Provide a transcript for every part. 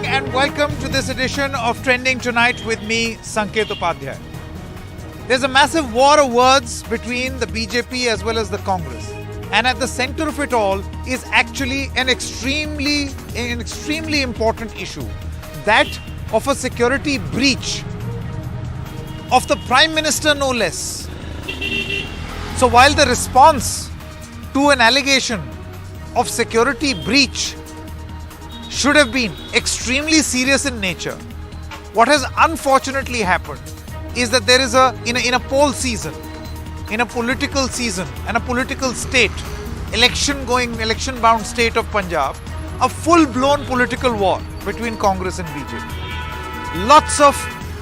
and welcome to this edition of Trending Tonight with me, Sanket Upadhyay. There's a massive war of words between the BJP as well as the Congress. And at the center of it all is actually an extremely important issue. That of a security breach of the Prime Minister, no less. So while the response to an allegation of security breach should have been extremely serious in nature, what has unfortunately happened is that there is in a poll season, in a political season and a political state, election-bound state of Punjab, a full-blown political war between Congress and BJP. Lots of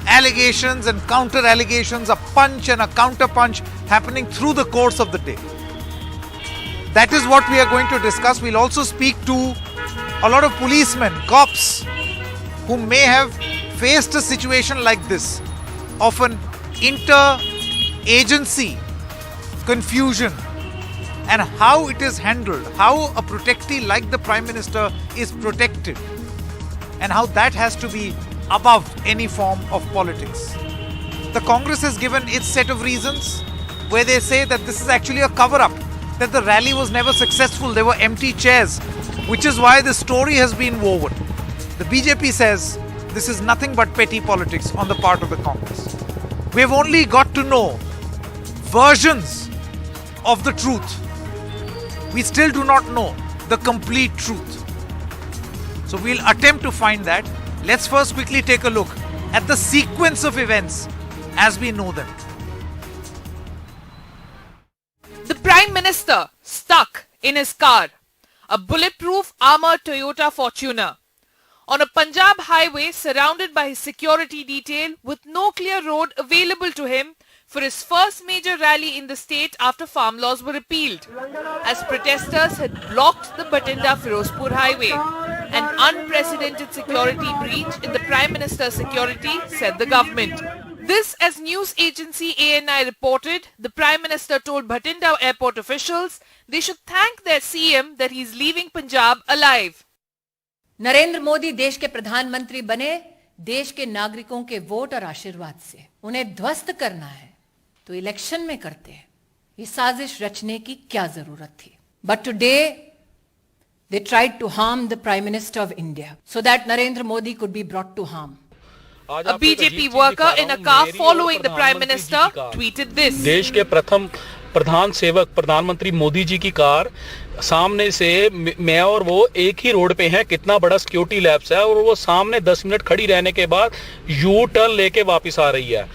allegations and counter-allegations, a punch and a counter-punch happening through the course of the day. That is what we are going to discuss. We'll also speak to a lot of policemen, cops, who may have faced a situation like this of an inter-agency confusion and how it is handled, how a protectee like the Prime Minister is protected and how that has to be above any form of politics. The Congress has given its set of reasons where they say that this is actually a cover-up, that the rally was never successful, there were empty chairs, which is why the story has been woven. The BJP says this is nothing but petty politics on the part of the Congress. We have only got to know versions of the truth. We still do not know the complete truth. So we'll attempt to find that. Let's first quickly take a look at the sequence of events as we know them. The Prime Minister stuck in his car, a bulletproof armored Toyota Fortuner, on a Punjab highway surrounded by his security detail with no clear road available to him for his first major rally in the state after farm laws were repealed, as protesters had blocked the Bathinda-Ferozepur highway. An unprecedented security breach in the Prime Minister's security, said the government. This, as news agency ANI reported, the Prime Minister told Bathinda airport officials they should thank their CM that he is leaving Punjab alive. Narendra Modi देश के प्रधानमंत्री बने देश के नागरिकों के vote और आशीर्वाद से। उन्हें ध्वस्त करना है तो इलेक्शन में करते हैं। ये साजिश रचने की क्या जरूरत थी? But today they tried to harm the Prime Minister of India so that Narendra Modi could be brought to harm. A BJP worker in a car following the Prime Minister tweeted this. देश के प्रथम प्रधान सेवक प्रधानमंत्री मोदी जी की car सामने से मैं और वो एक ही रोड पे हैं, कितना बड़ा सिक्योरिटी लैप्स है, और वो सामने 10 मिनट खड़ी रहने के बाद यू टर्न लेके वापस आ रही है.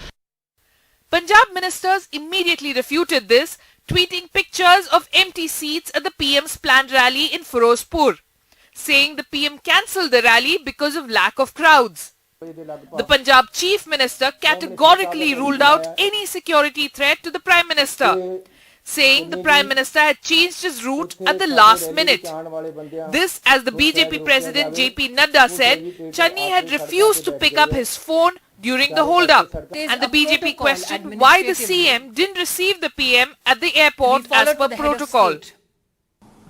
Punjab ministers immediately refuted this, tweeting pictures of empty seats at the PM's planned rally in Ferozepur, saying the PM cancelled the rally because of lack of crowds. The Punjab Chief Minister categorically ruled out any security threat to the Prime Minister, saying the Prime Minister had changed his route at the last minute. This, as the BJP President JP Nadda said, Channi had refused to pick up his phone during the hold-up, and the BJP questioned why the CM didn't receive the PM at the airport as per protocol.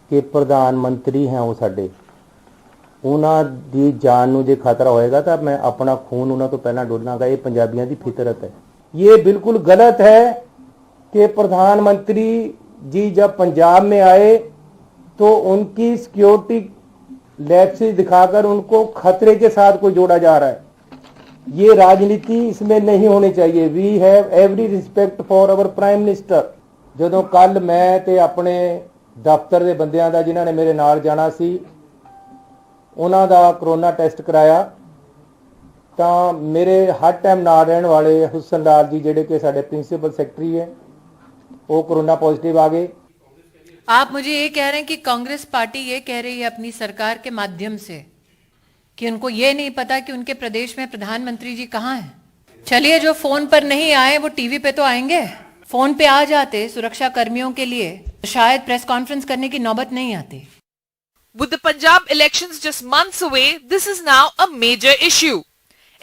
कि प्रधानमंत्री हैं वो साडे ਉਹਨਾਂ ਦੀ ਜਾਨ ਨੂੰ ਜੇ ਖਤਰਾ ਹੋਏਗਾ ਤਾਂ मैं अपना खून ਉਹਨਾਂ ਤੋਂ ਪਹਿਲਾਂ ਡੋਲਾਂਗਾ। ये पंजाबियों की फितरत है। ये बिल्कुल गलत है कि प्रधानमंत्री जी जब पंजाब में आए तो उनकी सिक्योरिटी लैप्सेस दिखाकर उनको खतरे के साथ कोई जोड़ा जा रहा है। ये राजनीति इसमें नहीं होनी चाहिए। We have every respect for our prime minister. ਜਦੋਂ ਕੱਲ मैं ਤੇ ਆਪਣੇ ਦਫ਼ਤਰ ਦੇ ਬੰਦਿਆਂ ਦਾ ਜਿਨ੍ਹਾਂ ਨੇ ਮੇਰੇ ਨਾਲ ਜਾਣਾ ਸੀ ਉਹਨਾਂ ਦਾ ਕਰੋਨਾ ਟੈਸਟ ਕਰਾਇਆ ਤਾਂ ਮੇਰੇ ਹਰ ਟਾਈਮ ਨਾਲ ਰਹਿਣ ਵਾਲੇ ਹੁਸਨ ਲਾਲ ਜੀ ਜਿਹੜੇ ਕਿ ਸਾਡੇ ਪ੍ਰਿੰਸੀਪਲ ਸੈਕਟਰੀ ਹੈ वो कोरोना पॉजिटिव आ गए। आप मुझे ये कह रहे हैं कि कांग्रेस पार्टी ये कह रही है अपनी सरकार के माध्यम से कि उनको ये नहीं पता कि उनके प्रदेश में प्रधानमंत्री जी कहाँ हैं। चलिए, जो फोन पर नहीं आए वो टीवी पे तो आएंगे। फोन पे आ जाते सुरक्षा कर्मियों के लिए शायद प्रेस कॉन्फ्रेंस करने की नौबत नहीं आती। With the Punjab elections just months away, this is now a major issue.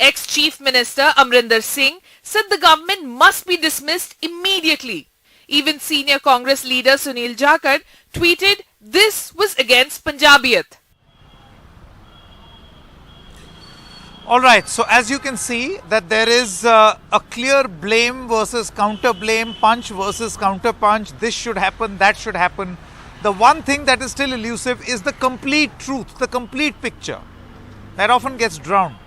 Ex-Chief Minister Amrinder Singh said the government must be dismissed immediately. Even senior Congress leader Sunil Jakhar tweeted this was against Punjabiyat. All right, so as you can see that there is a clear blame versus counter blame, punch versus counter punch, this should happen, that should happen. The one thing that is still elusive is the complete truth, the complete picture. That often gets drowned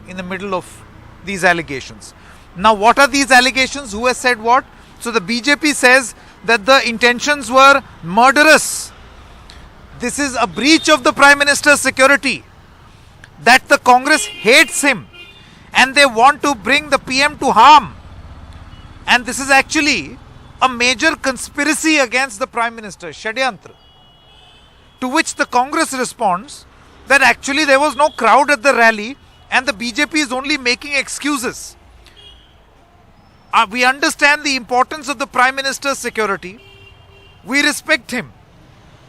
in the middle of these allegations. Now what are these allegations? Who has said what? So the BJP says that the intentions were murderous. This is a breach of the Prime Minister's security. That the Congress hates him and they want to bring the PM to harm. And this is actually a major conspiracy against the Prime Minister, Shadyantra. To which the Congress responds that actually there was no crowd at the rally and the BJP is only making excuses. We understand the importance of the Prime Minister's security. We respect him.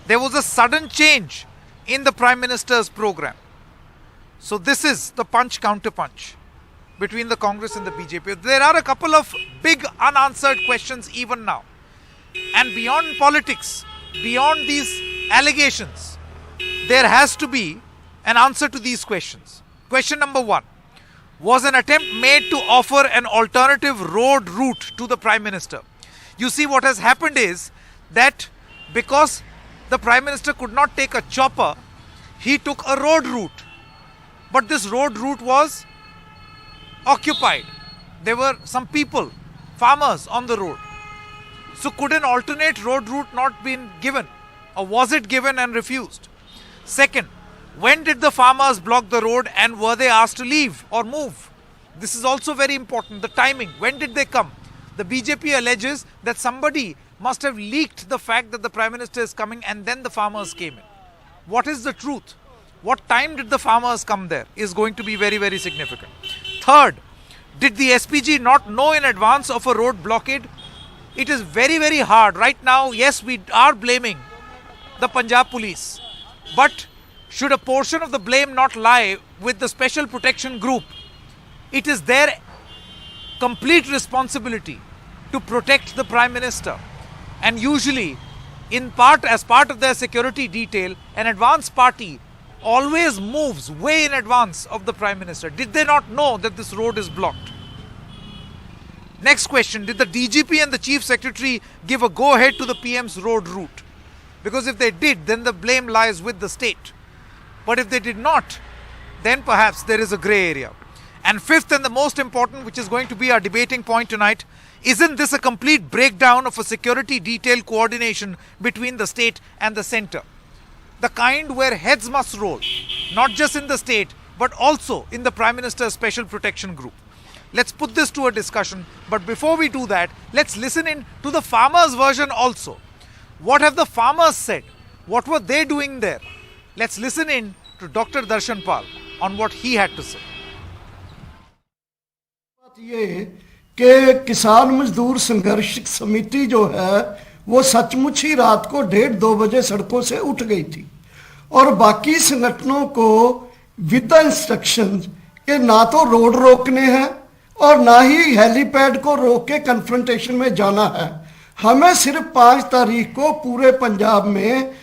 There was a sudden change in the Prime Minister's program. So this is the punch counter punch between the Congress and the BJP. There are a couple of big unanswered questions even now. And beyond politics, beyond these allegations, there has to be an answer to these questions. Question number one. Was an attempt made to offer an alternative road route to the Prime Minister? You see, what has happened is that because the Prime Minister could not take a chopper, he took a road route. But this road route was occupied. There were some people, farmers on the road. So could an alternate road route not been given? Or was it given and refused? Second, when did the farmers block the road and were they asked to leave or move? This is also very important. The timing. When did they come? The BJP alleges that somebody must have leaked the fact that the Prime Minister is coming and then the farmers came in. What is the truth? What time did the farmers come there is going to be very, very significant. Third, did the SPG not know in advance of a road blockade? It is very, very hard. Right now, yes, we are blaming the Punjab police. But should a portion of the blame not lie with the Special Protection Group? It is their complete responsibility to protect the Prime Minister. And usually, in part, as part of their security detail, an advance party always moves way in advance of the Prime Minister. Did they not know that this road is blocked? Next question, did the DGP and the Chief Secretary give a go-ahead to the PM's road route? Because if they did, then the blame lies with the state. But if they did not, then perhaps there is a grey area. And fifth and the most important, which is going to be our debating point tonight, isn't this a complete breakdown of a security detail coordination between the state and the centre? The kind where heads must roll, not just in the state, but also in the Prime Minister's Special Protection Group. Let's put this to a discussion, but before we do that, let's listen in to the farmers' version also. What have the farmers said? What were they doing there? Let's listen in to Dr. Darshan Pal on what he had to say. बात ये कि किसान मजदूर संघर्ष समिति जो है वो सचमुच ही रात को 1:30-2 बजे सड़कों से उठ गई थी और बाकी संगठनों को विद इंस्ट्रक्शन कि ना तो रोड रोकने हैं और ना ही हेलीपैड को रोक के कन्फ्रंटेशन में जाना है. हमें सिर्फ 5 तारीख को पूरे पंजाब में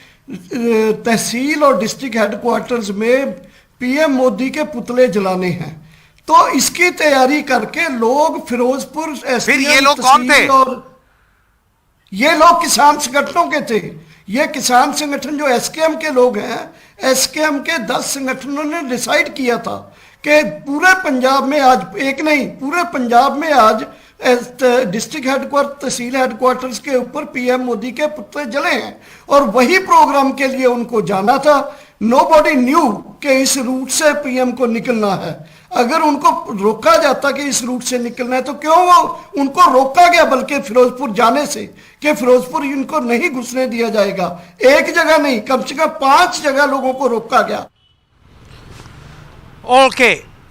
तहसील और डिस्ट्रिक्ट हेडक्वार्टर्स में पीएम मोदी के पुतले जलाने हैं. तो इसकी तैयारी करके लोग फिरोजपुर फिर ये लोग कौन थे? और ये लोग किसान संगठनों के थे. ये किसान संगठन जो एसकेएम के लोग हैं, एसकेएम के 10 संगठनों ने डिसाइड किया था कि पूरे पंजाब में आज एक नहीं पूरे पंजाब में आज डिस्ट्रिक्ट हेडक्वार्टर तहसील हेडक्वार्टर्स के ऊपर पीएम मोदी के पुतले जले हैं और वही प्रोग्राम के लिए उनको जाना था. नोबॉडी न्यू कि इस रूट से पीएम को निकलना है. अगर उनको रोका जाता कि इस रूट से निकलना है तो क्यों वो उनको रोका गया बल्कि फिरोजपुर जाने से कि फिरोजपुर इनको नहीं घुसने दिया जाएगा. एक जगह नहीं, कम से कम 5 जगह लोगों को रोका गया.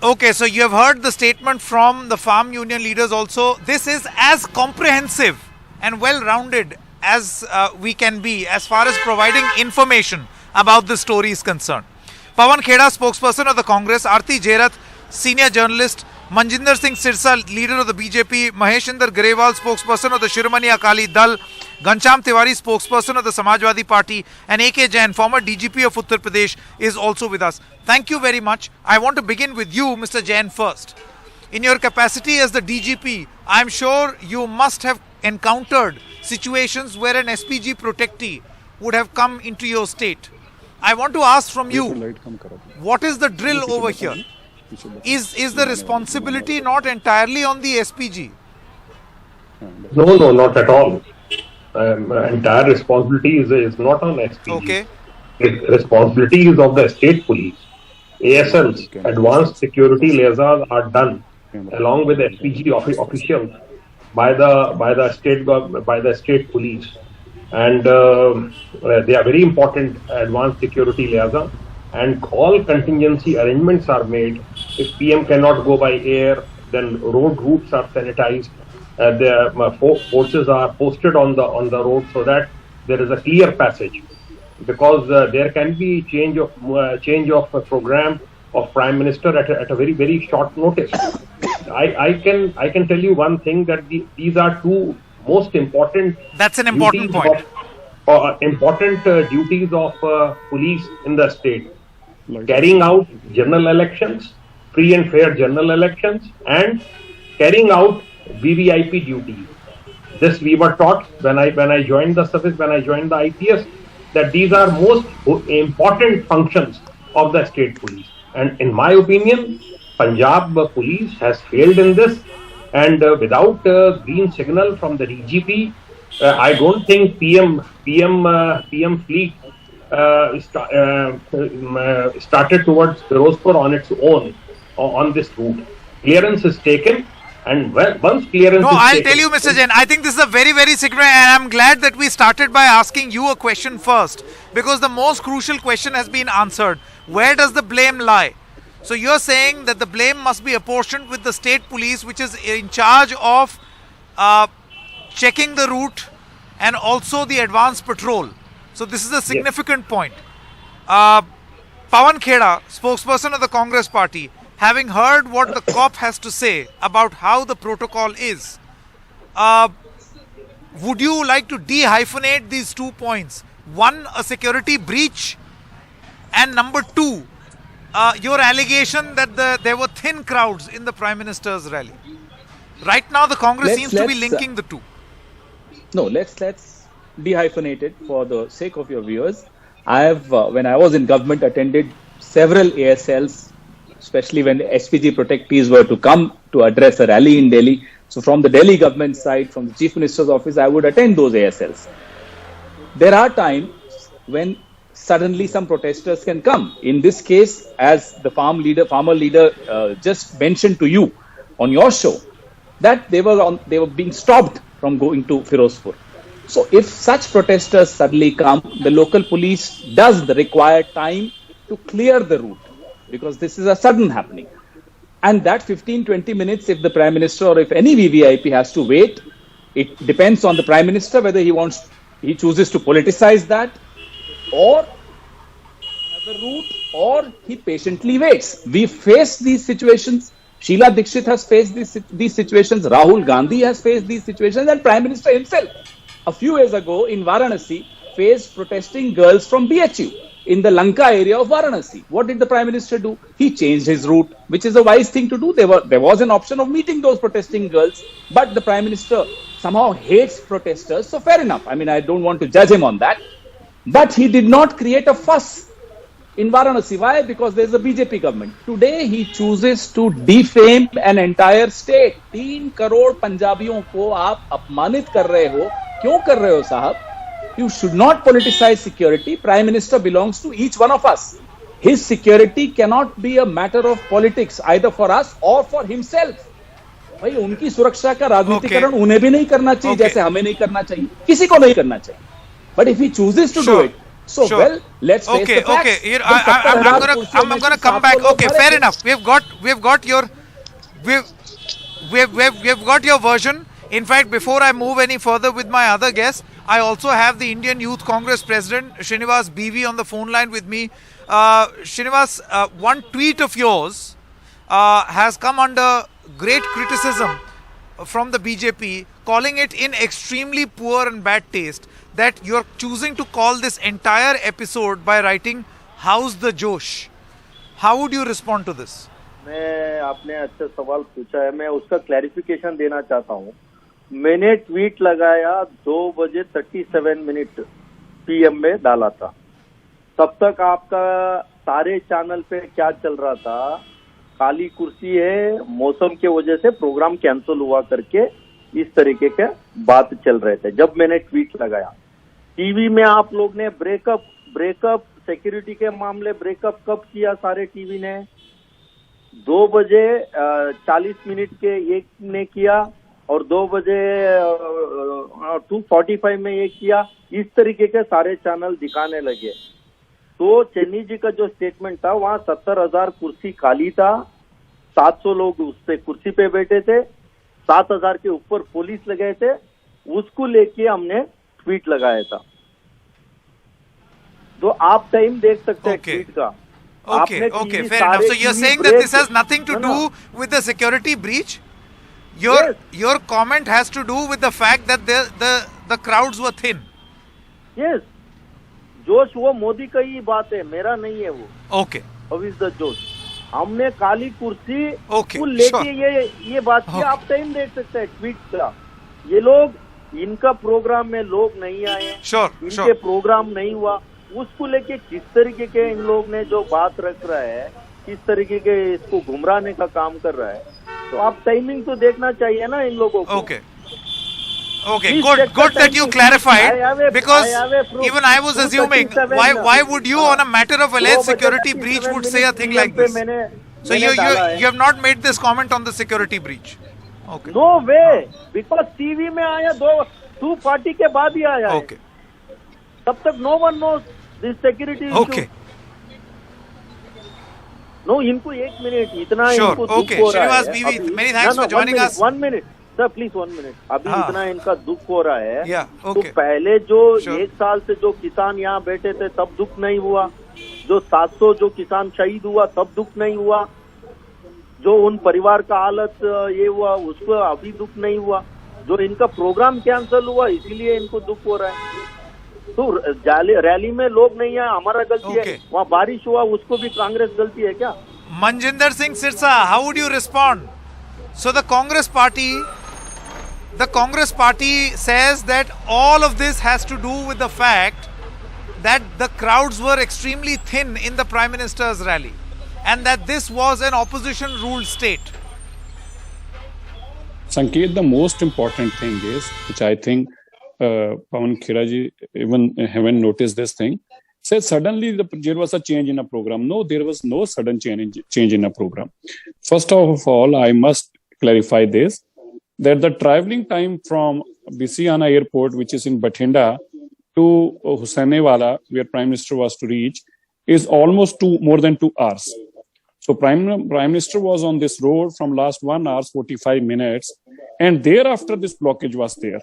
Okay, so you have heard the statement from the farm union leaders also. This is as comprehensive and well-rounded as we can be as far as providing information about the story is concerned. Pawan Kheda, spokesperson of the Congress, Aarti Jerath, senior journalist, Manjinder Singh Sirsa, leader of the BJP, Maheshindar Grewal, spokesperson of the Shiromani Akali Dal, Ghanshyam Tiwari, spokesperson of the Samajwadi Party, and AK Jain, former DGP of Uttar Pradesh, is also with us. Thank you very much. I want to begin with you, Mr. Jain, first. In your capacity as the DGP, I'm sure you must have encountered situations where an SPG protectee would have come into your state. I want to ask from you, what is the drill over here? Is the responsibility not entirely on the SPG? No, not at all. Entire responsibility is not on SPG. Okay. Responsibility is of the state police. ASLs, advanced security liaisons, are done along with SPG officials by the state police, and they are very important advanced security liaison. And all contingency arrangements are made. If PM cannot go by air, then road routes are sanitized. The forces are posted on the road so that there is a clear passage. Because there can be change of program of Prime Minister at a very, very short notice. I can tell you one thing, that these are two most important. That's an important point. Important duties of police in the state. Carrying out general elections, free and fair general elections, and carrying out VVIP duties. This we were taught when I joined the service, when I joined the IPS, that these are most important functions of the state police. And in my opinion, Punjab police has failed in this, and without green signal from the DGP, I don't think PM fleet started towards Ferozepur on its own on this route. Clearance is taken, and once clearance is I'll taken, tell you, Mr. Jain, I think this is a very, very significant, and I'm glad that we started by asking you a question first, because the most crucial question has been answered. Where does the blame lie? So you're saying that the blame must be apportioned with the state police, which is in charge of checking the route and also the advanced patrol. So this is a significant point. Pawan Kheda, spokesperson of the Congress party, having heard what the COP has to say about how the protocol is, would you like to de-hyphenate these 2 points? One, a security breach, and number two, your allegation that there were thin crowds in the Prime Minister's rally. Right now, the Congress seems to be linking the two. No, let's de-hyphenate it for the sake of your viewers. I have, when I was in government, attended several ASLs, especially when SPG protectees were to come to address a rally in Delhi. So from the Delhi government side, from the Chief Minister's office, I would attend those ASLs. There are times when suddenly some protesters can come. In this case, as the farmer leader just mentioned to you on your show, that they were being stopped from going to Ferozepur. So if such protesters suddenly come, the local police does the required time to clear the route, because this is a sudden happening. And that 15-20 minutes, if the Prime Minister or if any VVIP has to wait, it depends on the Prime Minister whether he chooses to politicize that, or the route, or he patiently waits. We face these situations. Sheila Dikshit has faced these situations. Rahul Gandhi has faced these situations, and Prime Minister himself, a few years ago in Varanasi, faced protesting girls from BHU in the Lanka area of Varanasi. What did the Prime Minister do? He changed his route, which is a wise thing to do. There was an option of meeting those protesting girls, but the Prime Minister somehow hates protesters, so fair enough. I mean, I don't want to judge him on that. But he did not create a fuss in Varanasi. Why? Because there's a BJP government. Today, he chooses to defame an entire state. 3 crore Punjabiyon ko aap apmanit kar rahe ho. क्यों कर रहे हो साहब? You should not politicize security. Prime Minister belongs to each one of us. His security cannot be a matter of politics either for us or for himself. भाई उनकी सुरक्षा का राजनीतिकरण उन्हें भी नहीं करना चाहिए, जैसे हमें नहीं करना चाहिए, किसी को नहीं करना चाहिए. But if he chooses to do it, so well, let's face the facts. Okay. Here, I'm gonna come back. Okay, fair enough. We've got your version. In fact, before I move any further with my other guests, I also have the Indian Youth Congress President Srinivas BV on the phone line with me. Srinivas, one tweet of yours has come under great criticism from the BJP, calling it in extremely poor and bad taste that you're choosing to call this entire episode by writing "How's the Josh?" How would you respond to this? मैं आपने अच्छा सवाल पूछा है, मैं उसका clarification देना चाहता हूँ। मैंने ट्वीट लगाया 2:37 PM में डाला था। तब तक आपका सारे चैनल पे क्या चल रहा था, काली कुर्सी है, मौसम के वजह से प्रोग्राम कैंसिल हुआ करके इस तरीके के बात चल रहे थे। जब मैंने ट्वीट लगाया, टीवी में आप लोग ने ब्रेकअप सिक्योरिटी के मामले ब्रेकअप कब किया? सारे टीवी ने 2:40 के एक ने किया और 2:45 में एक किया। इस तरीके के सारे चैनल दिखाने लगे। तो चन्नी जी का जो स्टेटमेंट था, वहां 70,000 कुर्सी खाली था, 700 लोग उस पे कुर्सी पे बैठे थे, 7,000 के ऊपर पुलिस लगे थे, उसको लेके हमने ट्वीट लगाया था। तो आप टाइम देख सकते हैं ट्वीट का। Okay, fair enough. So you're saying that this has nothing to do with the security breach? Your comment has to do with the fact that the crowds were thin. Yes. जोश वो मोदी का ही बात है, मेरा नहीं है वो। Okay. How is the जोश? हमने काली कुर्सी को लेके ये बात की। आप टाइम देख सकते हैं ट्वीट का। ये लोग, इनका प्रोग्राम में लोग नहीं आए, इनके प्रोग्राम नहीं हुआ, उसको लेके किस तरीके के इन लोग ने जो बात रख रहा है, किस तरीके के इसको गुमराहने का काम कर रहा है। तो आप टाइमिंग तो देखना चाहिए ना इन लोगों को। Okay, good that you clarified, because even I was assuming why would you on a matter of alleged security breach would say a thing like this? So you have not made this comment on the security breach. Okay. No way, because TV में आया 2:40 के बाद ही आया। Okay. तब तक no one knows this security issue. Okay. No, इनको 1 minute, इतना इनको दुख हो रहा है। Many thanks for joining us. 1 minute. Sir please 1 minute. अभी इतना इनका दुख हो रहा है। तो पहले जो 1 साल से जो किसान यहाँ बैठे थे तब दुख नहीं हुआ, जो 700 जो किसान शहीद हुआ तब दुख नहीं हुआ, जो उन परिवार का हालत ये हुआ उसको अभी दुख नहीं हुआ, जो इनका प्रोग्राम कैंसिल हुआ इसीलिए इनको दुख हो रहा है। तो रैली में लोग नहीं आए, हमारा गलती है। वहाँ बारिश हुआ, उसको भी कांग्रेस गलती है क्या? Manjinder Singh Sirsa, how would you respond? So the Congress party says that all of this has to do with the fact that the crowds were extremely thin in the Prime Minister's rally and that this was an opposition ruled state. Sanket, the most important thing is, which I think Pawan Khera ji even haven't noticed this thing, said suddenly there was a change in a program. No, there was no sudden change in a program. First of all, I must clarify this, that the traveling time from Bisiana airport, which is in Bathinda, to Hussainwala, where Prime Minister was to reach, is almost more than 2 hours. So Prime Minister was on this road from last 1 hour 45 minutes, and thereafter this blockage was there.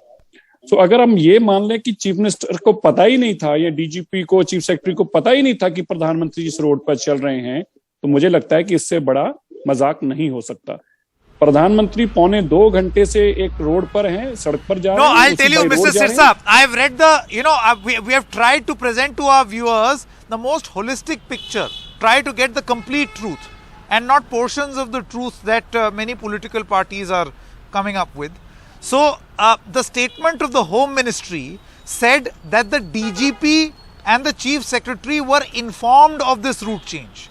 So अगर हम ये मान लें कि chief minister को पता ही नहीं था, या डीजीपी को, चीफ सेक्रेटरी को पता ही नहीं था कि प्रधानमंत्री इस रोड पर चल रहे हैं, तो मुझे लगता है कि इससे बड़ा मजाक नहीं हो सकता। प्रधानमंत्री 1.25 घंटे से एक रोड पर हैं, सड़क पर जा रहे हैं। No, I'll tell you, Mr. Sirsa, I've read we have tried to present to our viewers the most holistic picture, try to get the complete truth and not portions of the truth that many political parties are coming up with. So the statement of the Home Ministry said that the DGP and the Chief Secretary were informed of this route change.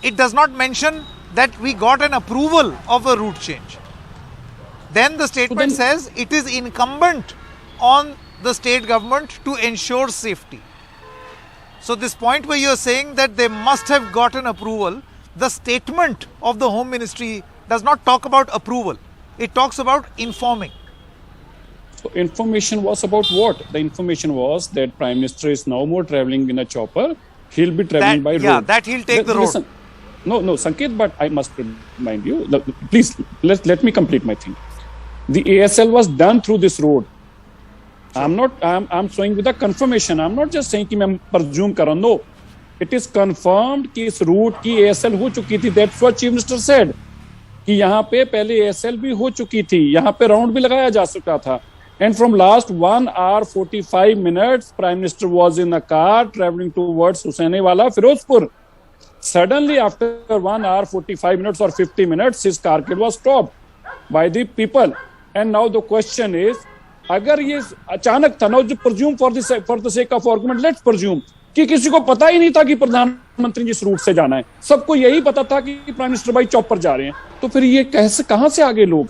It does not mention that we got an approval of a route change. Then the statement says it is incumbent on the state government to ensure safety. So this point where you are saying that they must have gotten approval, the statement of the Home Ministry does not talk about approval. It talks about informing. So information was about what? The information was that Prime Minister is no more traveling in a chopper. He'll be traveling by road. Yeah, that he'll take the road. Listen, no, Sanket, but I must remind you. Please, let me complete my thing. The ASL was done through this road. I'm showing with a confirmation. I'm not just saying कि मैं presume कर रहा हूँ. No, it is confirmed कि इस route की ASL हो चुकी थी. That's what Chief Minister said. कि यहाँ पे पहले एएसएल भी हो चुकी थी, यहाँ पे राउंड भी लगाया जा सकता था. And from last 1 hour 45 minutes, Prime Minister was in a car traveling towards Husainiwala, Ferozepur. Suddenly, after 1 hour 45 minutes or 50 minutes, his car was stopped by the people. And now the question is, अगर ये अचानक था, now presume for the sake of argument, let's presume कि किसी को पता ही नहीं था कि प्रधानमंत्री जिस रूट से जाना है, सबको यही पता था कि प्राइम मिनिस्टर भाई चौपर जा रहे हैं, तो फिर ये कैसे, कहां से आगे लोग,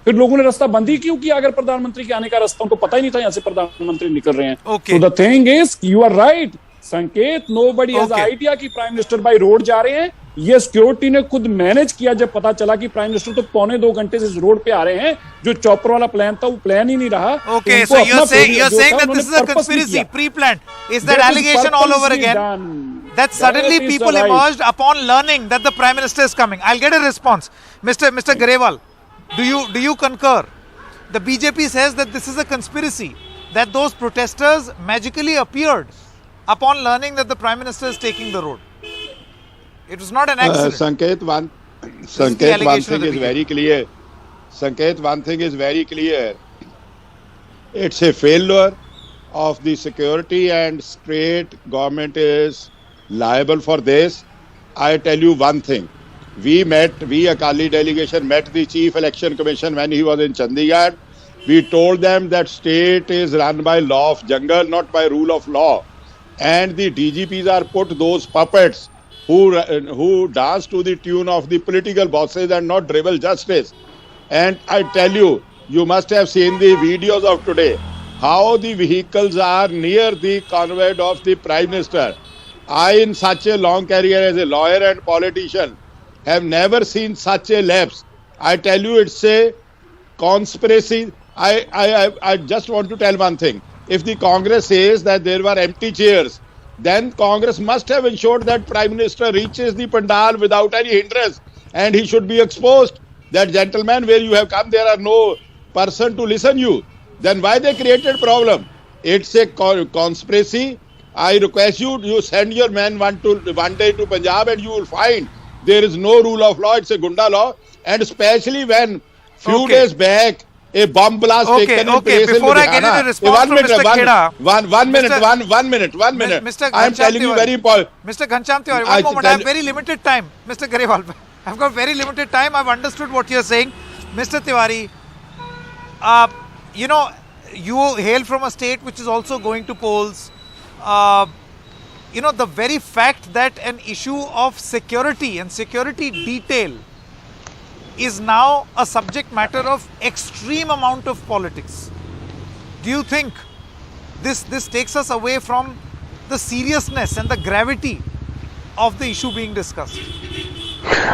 फिर लोगों ने रास्ता बंद ही क्यों किया? अगर प्रधानमंत्री के आने का रास्ता उनको पता ही नहीं था यहाँ से प्रधानमंत्री निकल रहे हैं. So the thing is, you are right, संकेत, nobody has idea कि प्राइम मिनिस्टर बाई रोड जा रहे हैं. ये सिक्योरिटी ने खुद मैनेज किया जब पता चला कि प्राइम मिनिस्टर तो 1.25 घंटे से इस रोड पे आ रहे हैं. जो चॉपर वाला प्लान था वो प्लान ही नहीं रहा. Okay, so you're saying that this is a conspiracy, pre-planned. Is that allegation all over again? That suddenly people emerged upon learning that the prime minister is coming. I'll get a response. Mr. Grewal, do you concur? The BJP says that this is a conspiracy, that those protesters magically appeared upon learning that the prime minister is taking the road. It was not an accident. Sanket, one thing is very clear. Sanket, one thing is very clear. It's a failure of the security, and state government is liable for this. I tell you one thing. We Akali delegation met the Chief Election Commission when he was in Chandigarh. We told them that state is run by law of jungle, not by rule of law. And the DGPs are put those puppets who dance to the tune of the political bosses and not dribble justice. And I tell you, you must have seen the videos of today, how the vehicles are near the convoy of the Prime Minister. I, in such a long career as a lawyer and politician, have never seen such a lapse. I tell you, it's a conspiracy. I just want to tell one thing. If the Congress says that there were empty chairs, then Congress must have ensured that Prime Minister reaches the pandal without any hindrance, and he should be exposed. That, gentlemen, where you have come, there are no person to listen you. Then why they created problem? It's a conspiracy. I request you send your men one day to Punjab, and you will find there is no rule of law. It's a gunda law, and especially when few days back a bomb blast taken in place in Before I get into response from Mr. Kheda, one minute. Mr. I am telling you very important. Mr. Ghanshyam Tiwari, one moment. I have very limited time. Mr. Grewal, I've got very limited time. I've understood what you're saying. Mr. Tiwari, you hail from a state which is also going to polls. The very fact that an issue of security and security detail is now a subject matter of extreme amount of politics. Do you think this takes us away from the seriousness and the gravity of the issue being discussed?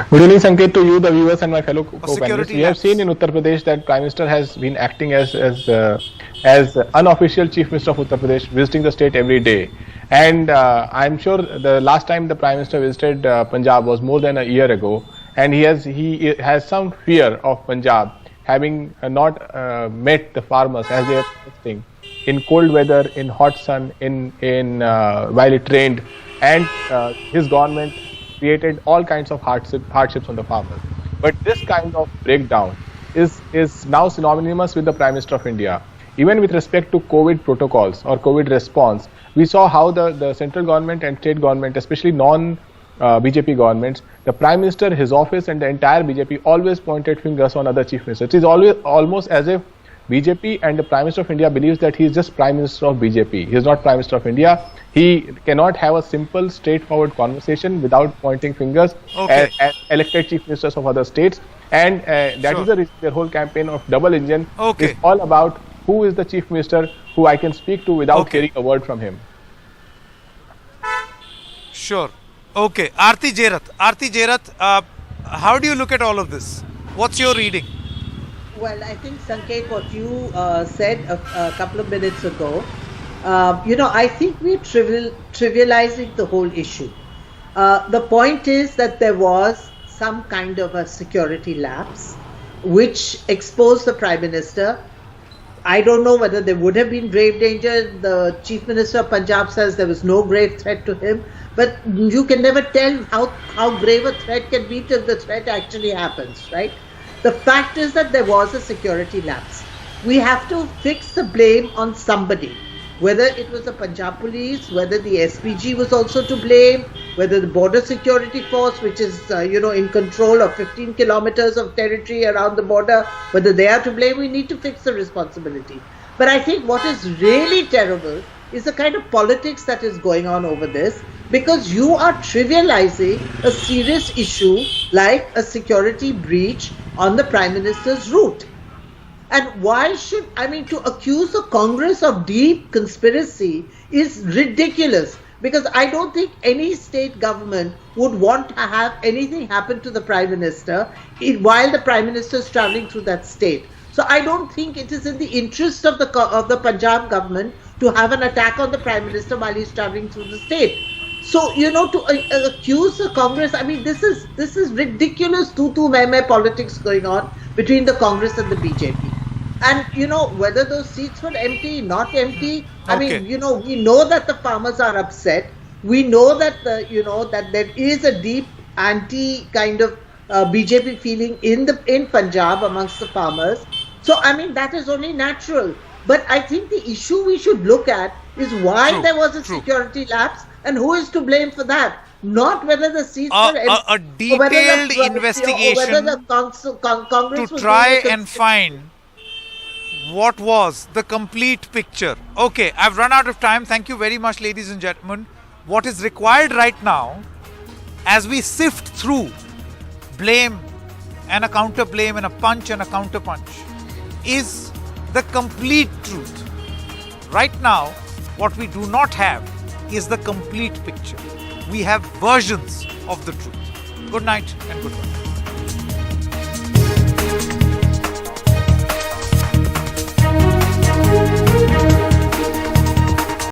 Good evening, Sanket, to you, the viewers, and my fellow co-panelists. We have seen in Uttar Pradesh that Prime Minister has been acting as unofficial Chief Minister of Uttar Pradesh, visiting the state every day. And I'm sure the last time the Prime Minister visited Punjab was more than a year ago. And he has some fear of Punjab, having not met the farmers as they are protesting in cold weather, in hot sun, while it rained, and his government created all kinds of hardships on the farmers. But this kind of breakdown is now synonymous with the Prime Minister of India. Even with respect to COVID protocols or COVID response, we saw how the central government and state government, especially BJP governments, the Prime Minister, his office, and the entire BJP always pointed fingers on other chief ministers. It is almost as if BJP and the Prime Minister of India believes that he is just Prime Minister of BJP. He is not Prime Minister of India. He cannot have a simple, straightforward conversation without pointing fingers at elected chief ministers of other states. And that is the reason their whole campaign of double engine is all about who is the chief minister who I can speak to without hearing a word from him. Sure. Okay, Aarti Jerath, how do you look at all of this? What's your reading? Well, I think, Sanket, what you said a couple of minutes ago, I think we're trivializing the whole issue. The point is that there was some kind of a security lapse which exposed the Prime Minister I don't know whether there would have been grave danger. The Chief Minister of Punjab says there was no grave threat to him. But you can never tell how grave a threat can be till the threat actually happens, right? The fact is that there was a security lapse. We have to fix the blame on somebody. Whether it was the Punjab police, whether the SPG was also to blame, whether the border security force, which is, in control of 15 kilometers of territory around the border, whether they are to blame, we need to fix the responsibility. But I think what is really terrible is the kind of politics that is going on over this, because you are trivializing a serious issue like a security breach on the Prime Minister's route. And why should, to accuse the Congress of deep conspiracy is ridiculous, because I don't think any state government would want to have anything happen to the Prime Minister while the Prime Minister is traveling through that state. So I don't think it is in the interest of the Punjab government to have an attack on the Prime Minister while he's traveling through the state. So, to accuse the Congress, this is ridiculous tu-tu meh-meh politics going on between the Congress and the BJP. And, whether those seats were empty, not empty, we know that the farmers are upset. We know that, that there is a deep anti kind of BJP feeling in Punjab amongst the farmers. So, that is only natural. But I think the issue we should look at is why there was a security lapse and who is to blame for that. Not whether the seats were empty. A detailed investigation to try and find what was the complete picture. Okay, I've run out of time. Thank you very much, ladies and gentlemen. What is required right now, as we sift through blame and a counter blame and a punch and a counter punch, is the complete truth. Right now, what we do not have is the complete picture. We have versions of the truth. Good night and goodbye.